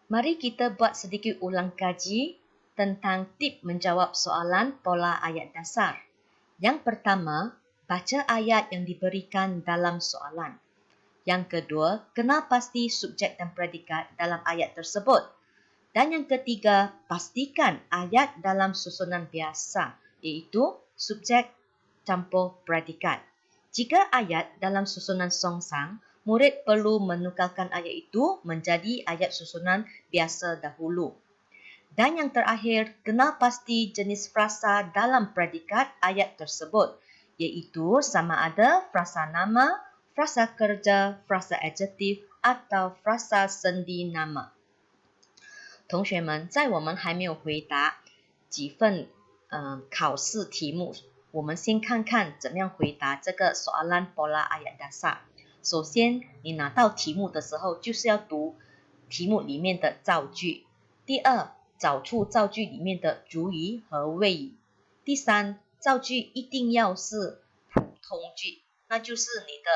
Mari kita buat sedikit ulang kaji tentang tip menjawab soalan pola ayat dasar. Yang pertama, baca ayat yang diberikan dalam soalan. Yang kedua, kenal pasti subjek dan predikat dalam ayat tersebut. Dan yang ketiga, pastikan ayat dalam susunan biasa, iaitu subjek campur predikat. Jika ayat dalam susunan songsang, murid perlu menukarkan ayat itu menjadi ayat susunan biasa dahulu. Dan yang terakhir, kenal pasti jenis frasa dalam predikat ayat tersebut, iaitu sama ada frasa nama, frasa kerja, frasa adjektif atau frasa sendi nama. 同学们，在我们还没有回答几份考试题目，我们先看看怎么样回答这个 soalan pola ayat dasar。首先，你拿到题目的时候，就是要读题目里面的造句。第二，找出造句里面的主语和谓语。第三，造句一定要是普通句，那就是你的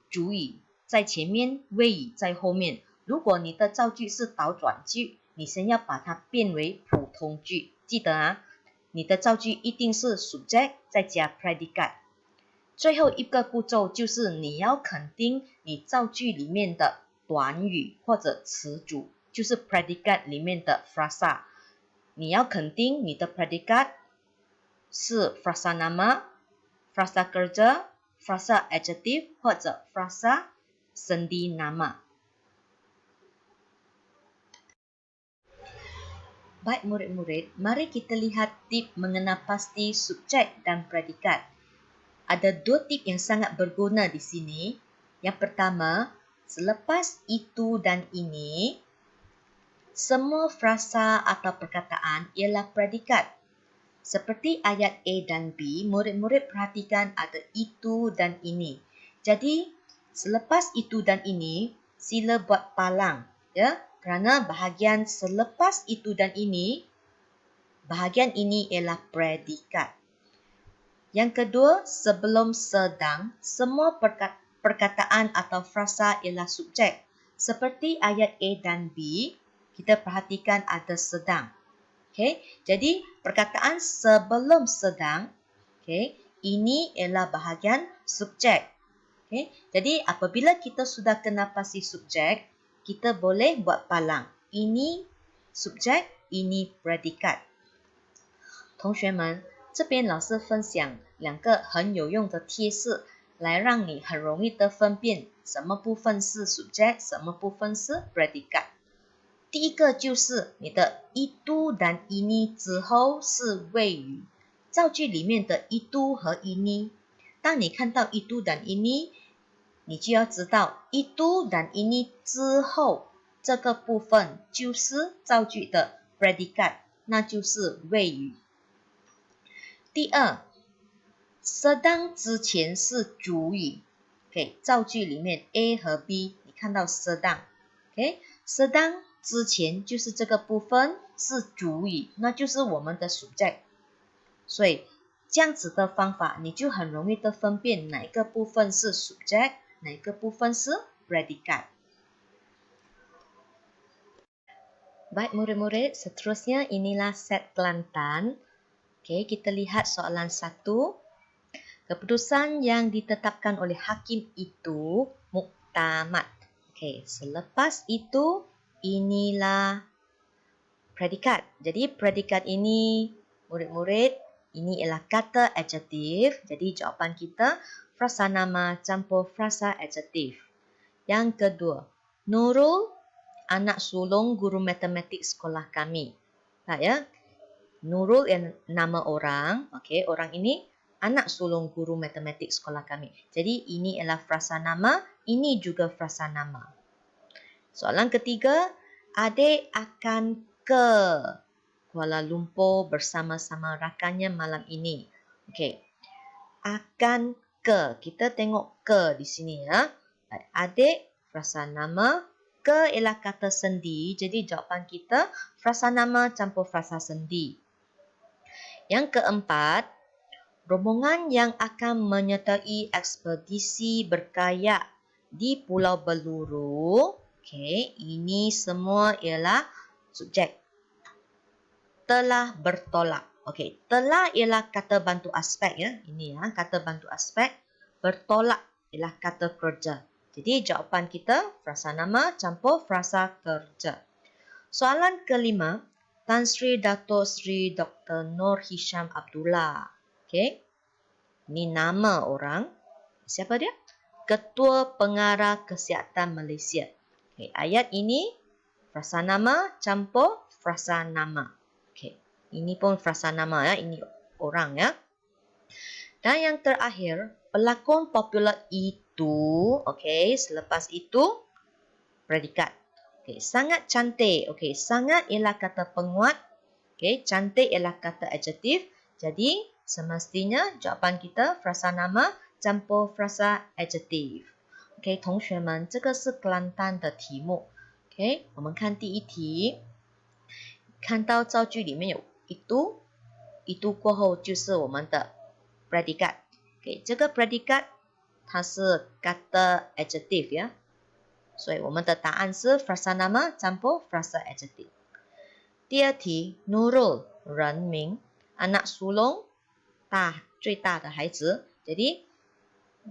主语在前面，谓语在后面。如果你的造句是倒转句，你先要把它变为普通句。记得啊，你的造句一定是 subject 再加 predikat。最后一个步骤就是你要肯定你造句里面的短语或者词组，就是 predikat 里面的 frasa。你要肯定你的 predikat 是 frasa nama、frasa kerja、frasa adjective 或者 frasa sendi nama。Baik murid-murid, mari kita lihat tip mengenal pasti subjek dan predikat. Ada dua tip yang sangat berguna di sini. Yang pertama, selepas itu dan ini, semua frasa atau perkataan ialah predikat. Seperti ayat A dan B, murid-murid perhatikan ada itu dan ini. Jadi, selepas itu dan ini, sila buat palang, ya. Kerana bahagian selepas itu dan ini, bahagian ini ialah predikat. Yang kedua, sebelum sedang, semua perkataan atau frasa ialah subjek. Seperti ayat A dan B, kita perhatikan ada sedang. Okay? Jadi, perkataan sebelum sedang, okay, ini ialah bahagian subjek. Okay? Jadi, apabila kita sudah kenal pasti subjek, kita boleh buat palang. Ini subjek, ini predikat。同学们，这边老师分享两个很有用的贴士，来让你很容易的分辨什么部分是 subject， 什么部分是 predikat。第一个就是你的 itu dan ini 之后是谓语，造句里面的 itu 和 ini， 当你看到 itu dan ini，你就要知道 itu dan ini 之后这个部分就是造句的 predikat， 那就是谓语。第二， sedang 之前是主语。Okay, 造句里面 A 和 B， 你看到 sedang。Okay, sedang 之前就是这个部分是主语，那就是我们的 subject。所以这样子的方法，你就很容易的分辨哪个部分是 subject， 哪个部分是 predikat。 Baik murid-murid, seterusnya inilah set Kelantan. Okey, kita lihat soalan 1. Keputusan yang ditetapkan oleh hakim itu muktamad. Okey, selepas itu inilah predikat. Jadi predikat ini murid-murid, ini ialah kata adjektif. Jadi jawapan kita frasa nama campur frasa adjektif. Yang kedua, Nurul anak sulung guru matematik sekolah kami. Tak ya? Nurul yang nama orang. Okey, orang ini anak sulung guru matematik sekolah kami. Jadi ini ialah frasa nama, ini juga frasa nama. Soalan ketiga, adik akan ke Kuala Lumpur bersama-sama rakannya malam ini. Okey. Akan ke. Kita tengok ke di sini ya. Adik frasa nama, ke ialah kata sendi. Jadi jawapan kita frasa nama campur frasa sendi. Yang keempat, rombongan yang akan menyertai ekspedisi berkayak di Pulau Beluru Okey, ini semua ialah subjek. Telah bertolak. Okey, telah ialah kata bantu aspek ya. Ini ya, kata bantu aspek. Bertolak ialah kata kerja. Jadi jawapan kita frasa nama campur frasa kerja. Soalan kelima, Tan Sri Dato' Sri Dr. Nur Hisham Abdullah. Okey. Ini nama orang. Siapa dia? Ketua Pengarah Kesihatan Malaysia. Okay, ayat ini frasa nama campur frasa nama. Okay, ini pun frasa nama ya. Ini orang ya. Dan yang terakhir, pelakon popular itu. Okay, selepas itu predikat. Okay, sangat cantik. Okay, sangat ialah kata penguat. Okay, cantik ialah kata adjektif. Jadi semestinya jawapan kita frasa nama campur frasa adjective。OK， 同学们，这个是简单的题目。OK， 我们看第一题，看到造句里面有itu 过后就是我们的 predikat。OK， 这个 predikat 它是 kata adjective 呀，所以我们的答案是 frasa nama campur frasa adjective。第二题 ，Nurul 人名。anak sulung 最大的孩子，jadi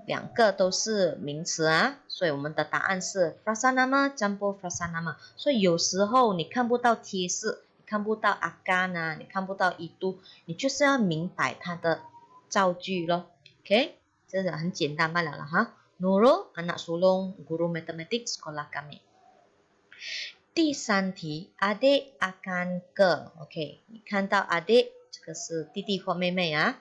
两个都是名词啊，所以我们的答案是 frasa nama campur frasa nama。所以有时候你看不到贴士，你看不到 akan 啊，你看不到 itu， 你就是要明白它的造句咯。OK， 这个很简单罢了啦哈。Nurul anak sulung guru matematik sekolah kami。第三题 adik akan ke。OK， 你看到 adik 这个是弟弟或妹妹啊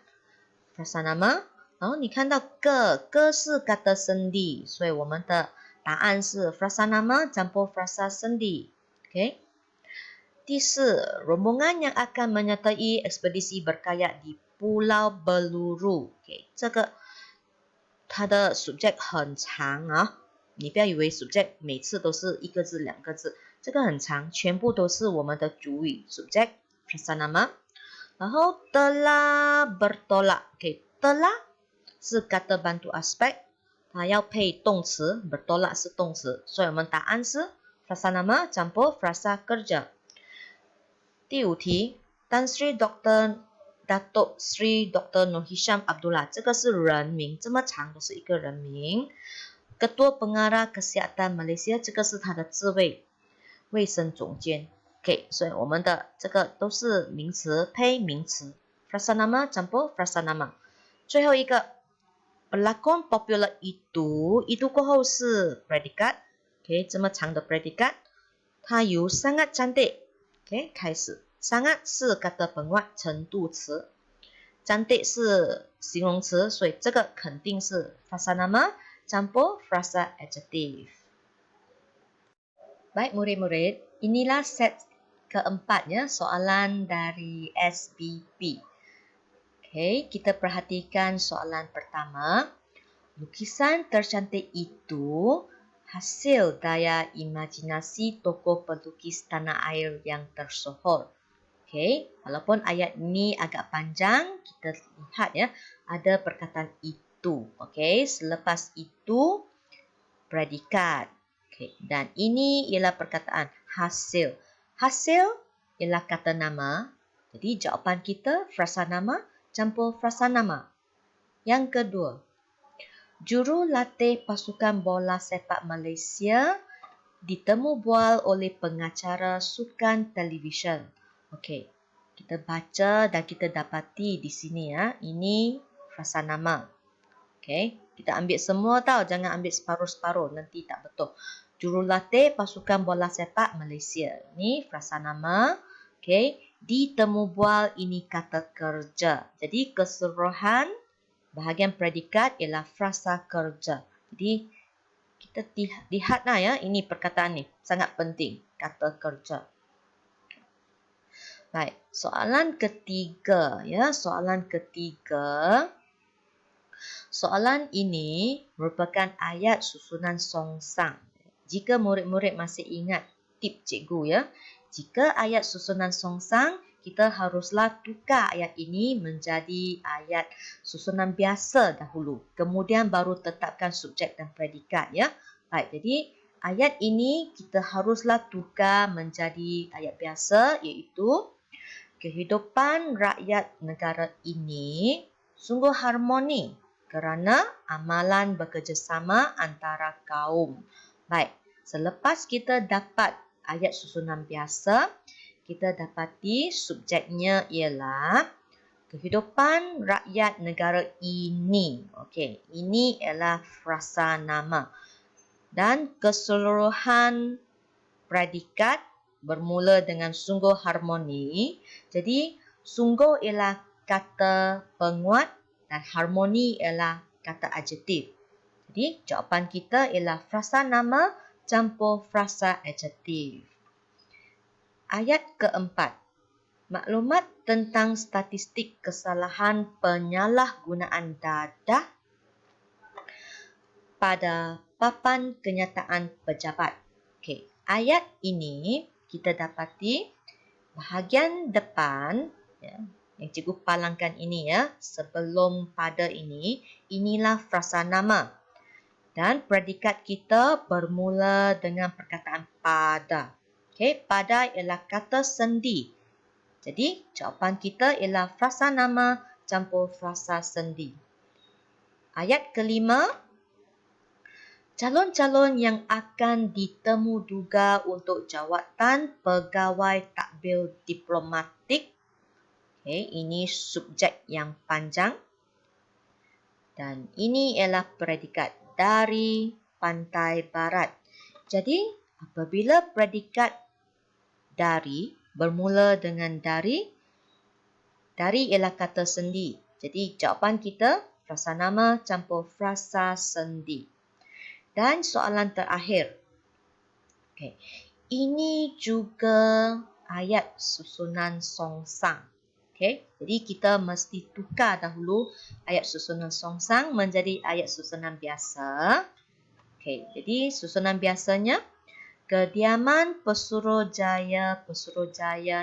frasa nama。然后你看到个是 kata sendi， 所以我们的答案是 frasa nama campur frasa sendi。OK。第四 rombongan yang akan menyertai ekspedisi berkayak di Pulau Beluru。OK， 这个它的 subject 很长啊，你不要以为 subject 每次都是一个字两个字，这个很长，全部都是我们的主语 subject frasa nama。然后 telah bertolak。OK， telah 是 kata bantu aspek， 它要配动词 bertolak 是动词，所以我们答案是 frasa nama campur frasa kerja。第五题 Tan Sri Dr. Dato' Sri Dr. Nur Hisham Abdullah， 这个是人名，这么长的是一个人名。Ketua Pengarah Kesihatan Malaysia， 这个是他的职位，卫生总监。OK， 所以我们的这个都是名词配名词 frasa nama campur frasa nama。最后一个 pelakon popular itu 过后是 predikat。 OK， 这么长的 predikat， 它由 sangat cantik OK 开始。sangat 是 kata penguat 程度词， cantik 是形容词，所以这个肯定是 frasa nama campur frasa adjective。 Baik murid-murid, inilah set keempatnya soalan dari SBP. Okey, kita perhatikan soalan pertama. Lukisan tercantik itu hasil daya imajinasi tokoh pelukis tanah air yang tersohor. Okey, walaupun ayat ini agak panjang, kita lihat ya, ada perkataan itu. Okey, selepas itu predikat. Okey, dan ini ialah perkataan hasil. Hasil ialah kata nama. Jadi jawapan kita frasa nama campur frasa nama. Yang kedua, jurulatih pasukan bola sepak Malaysia ditemu bual oleh pengacara sukan televisyen. Okey, kita baca dan kita dapati di sini ya. Ini frasa nama. Okey, kita ambil semua tau, jangan ambil separuh-separuh, nanti tak betul. Jurulatih pasukan bola sepak Malaysia. Ini frasa nama. Okey, ditemu bual ini kata kerja. Jadi keseluruhan bahagian predikat ialah frasa kerja. Jadi kita lihatlah ya, ini perkataan ni sangat penting, kata kerja. Baik, soalan ketiga ya, soalan ketiga. Soalan ini merupakan ayat susunan songsang. Jika murid-murid masih ingat tip cikgu ya, jika ayat susunan songsang, kita haruslah tukar ayat ini menjadi ayat susunan biasa dahulu. Kemudian baru tetapkan subjek dan predikat ya. Baik, jadi ayat ini kita haruslah tukar menjadi ayat biasa, iaitu kehidupan rakyat negara ini sungguh harmoni kerana amalan bekerjasama antara kaum. Baik, selepas kita dapat ayat susunan biasa, kita dapati subjeknya ialah kehidupan rakyat negara ini. Okey, ini ialah frasa nama. Dan keseluruhan predikat bermula dengan sungguh harmoni. Jadi, sungguh ialah kata penguat dan harmoni ialah kata adjektif. Jadi, jawapan kita ialah frasa nama campur frasa adjektif. Ayat keempat. Maklumat tentang statistik kesalahan penyalahgunaan dadah pada papan kenyataan pejabat. Okey, ayat ini kita dapati bahagian depan yang cikgu palangkan ini sebelum pada ini, inilah frasa nama. Dan predikat kita bermula dengan perkataan pada. Okey, pada ialah kata sendi. Jadi, jawapan kita ialah frasa nama campur frasa sendi. Ayat kelima, calon-calon yang akan ditemuduga untuk jawatan pegawai takbil diplomatik. Okay, ini subjek yang panjang. Dan ini ialah predikat dari pantai barat. Jadi, apabila predikat dari bermula dengan dari ialah kata sendi. Jadi, jawapan kita frasa nama campur frasa sendi. Dan soalan terakhir. Okay. Ini juga ayat susunan songsang. Okay. Jadi, kita mesti tukar dahulu ayat susunan songsang menjadi ayat susunan biasa. Okay. Jadi, susunan biasanya, kediaman Pesuruhjaya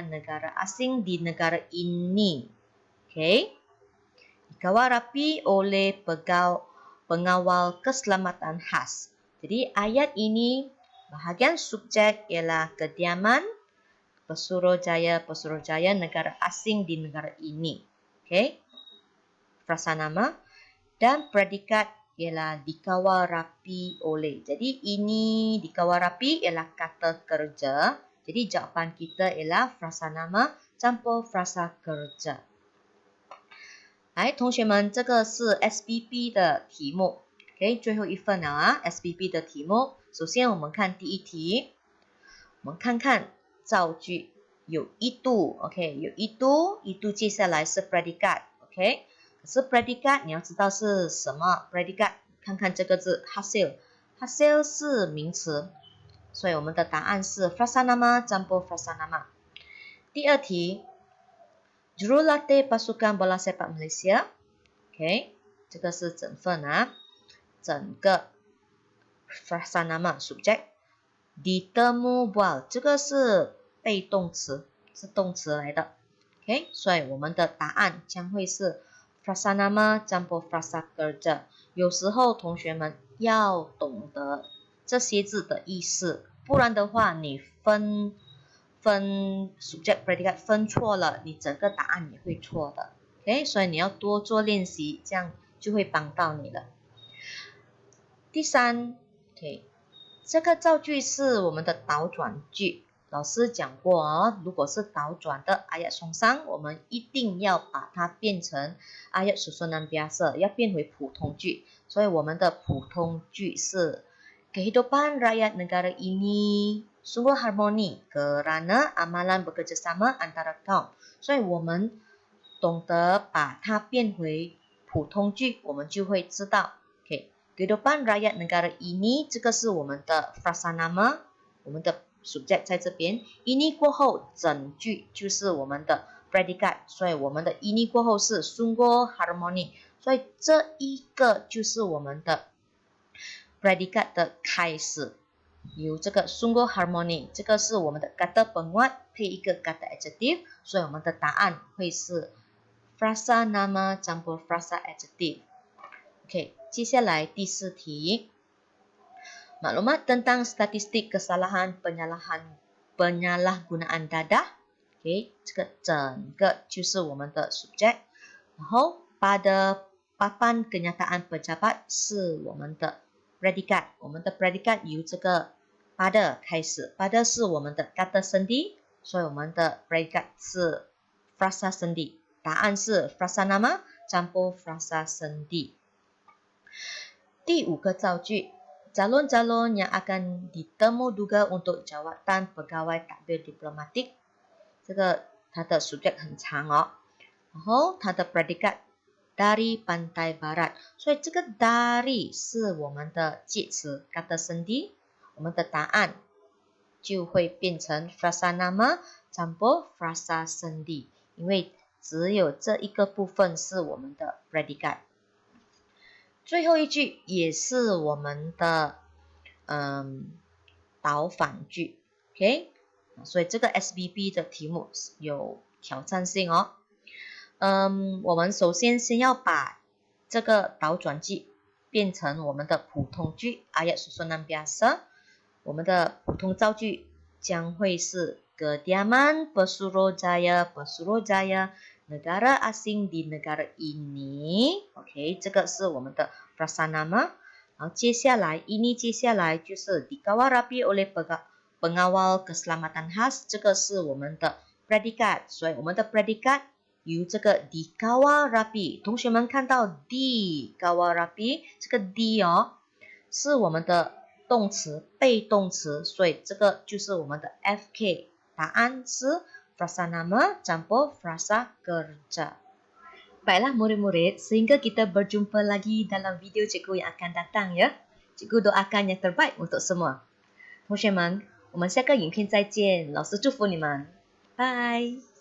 negara asing di negara ini. Okay. Dikawal rapi oleh pengawal keselamatan khas. Jadi ayat ini bahagian subjek ialah kediaman Pesuruhjaya negara asing di negara ini. Okay. Frasa nama dan predikat ialah dikawal rapi oleh. Jadi ini dikawal rapi ialah kata kerja. Jadi jawapan kita ialah frasa nama campur frasa kerja. 来，同学们，这个是 SBB 的题目。OK， 最后一份了啊 ，SBB 的题目。首先我们看第一题，我们看看造句有一度 ，OK， 有一度，一度接下来是 predikat，OK， 可是 predikat 你要知道是什么 predikat， 看看这个字 hasil，hasil 是名词，所以我们的答案是 frasa nama campur frasa nama。第二题。Jurulatih pasukan bola sepak Malaysia. OK， 这个是整份啊，整个 frasa nama subjek ditemu bual， 这个是被动词，是动词来的。OK， 所以我们的答案将会是 frasa nama campur frasa kerja。有时候同学们要懂得这些字的意思，不然的话你分 subject predikat 分错了，你整个答案也会错的。OK， 所以你要多做练习，这样就会帮到你了。第三 ，OK， 这个造句是我们的倒转句。老师讲过哦，如果是倒转的 ayat songsang， 我们一定要把它变成 ayat susunan biasa， 要变回普通句。所以我们的普通句是 kehidupan rakyat negara ini sungguh harmoni kerana amalan bekerjasama antara kaum。所以我们懂得把它变回普通句，我们就会知道 ，OK， kehidupan rakyat negara ini 这个是我们的 frasa nama， 我们的 subject 在这边 ，ini 过后整句就是我们的 predikat， 所以我们的 ini 过后是 sungguh harmoni， 所以这一个就是我们的 predikat 的开始。有这个 sungguh harmoni， 这个是我们的 kata penguat 配一个 kata adjective， 所以我们的答案会是 frasa nama campur frasa adjective。OK， 接下来第四题， Maklumat tentang statistik kesalahan penyalahgunaan dadah. OK， 这个整个就是我们的 subject。然后 pada papan kenyataan pejabat 是我们的 predikat。我们的 predikat 由这个 pada 开始。pada 是我们的 kata sendi， 所以我们的 predikat 是 frasa sendi。答案是 frasa nama campur frasa sendi。第5个造句。Calon-calon yang akan ditemu-duga untuk jawatan pegawai takbir diplomatik， 这个它的 subject 很长哦，然后它的 predikat dari pantai barat， 所以这个 dari 是我们的介词 kata sendi， 我们的答案就会变成 frasa nama campur frasa sendi， 因为只有这一个部分是我们的 predikat。最后一句也是我们的导反句 ，OK， 所以这个 SBB 的题目有挑战性哦。我们首先要把这个导转句变成我们的普通句 ayat susunan biasa， 我们的普通造句将会是 kediaman Pesuruhjaya negara asing di negara ini， OK， 这个是我们的 frasa nama。然后接下来就是 dikawal rapi oleh pengawal keselamatan khas， 这个是我们的 predikat， 所以我们的 predikat 由这个 dikawal rapi， 同学们看到 dikawal rapi 这个 d 哦是我们的动词被动词，所以这个就是我们的 FK， 答案是 frasa nama campur frasa kerja。Baiklah murid-murid, sehingga kita berjumpa lagi dalam video cikgu yang akan datang ya. Cikgu doakan yang terbaik untuk semua. 同学们，我们下个影片再见，老师祝福你们，拜。